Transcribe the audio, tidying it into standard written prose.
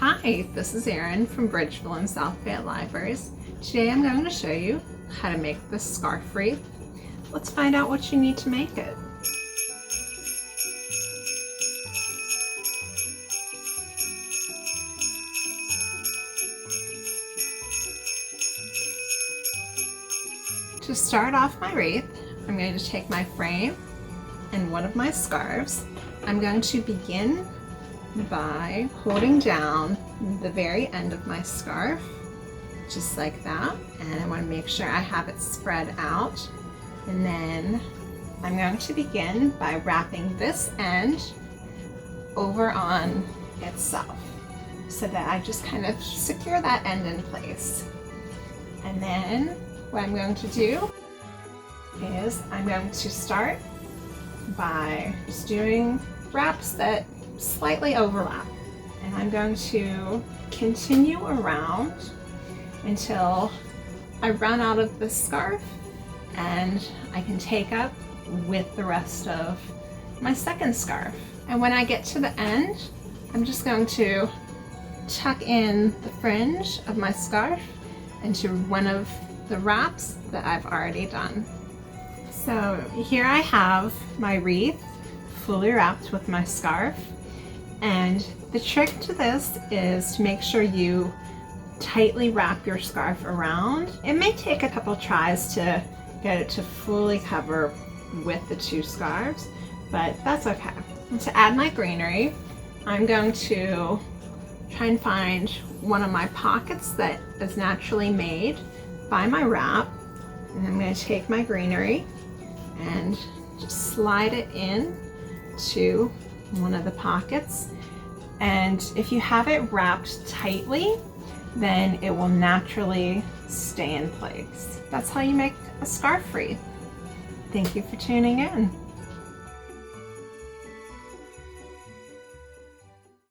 Hi, this is Erin from Bridgeville and South Fayette Libraries. Today I'm going to show you how to make this scarf wreath. Let's find out what you need to make it. To start off my wreath, I'm going to take my frame and one of my scarves. I'm going to begin by holding down the very end of my scarf, just like that, and I want to make sure I have it spread out. And then I'm going to begin by wrapping this end over on itself so that I just kind of secure that end in place. And then what I'm going to do is I'm going to start by just doing wraps that slightly overlap, and I'm going to continue around until I run out of the scarf and I can take up with the rest of my second scarf. And when I get to the end, I'm just going to tuck in the fringe of my scarf into one of the wraps that I've already done. So here I have my wreath fully wrapped with my scarf. And the trick to this is to make sure you tightly wrap your scarf around. It may take a couple tries to get it to fully cover with the two scarves, but that's okay. And to add my greenery, I'm going to try and find one of my pockets that is naturally made by my wrap, and I'm going to take my greenery and just slide it in to one of the pockets. And if you have it wrapped tightly, then it will naturally stay in place. That's how you make a scarf wreath. Thank you for tuning in.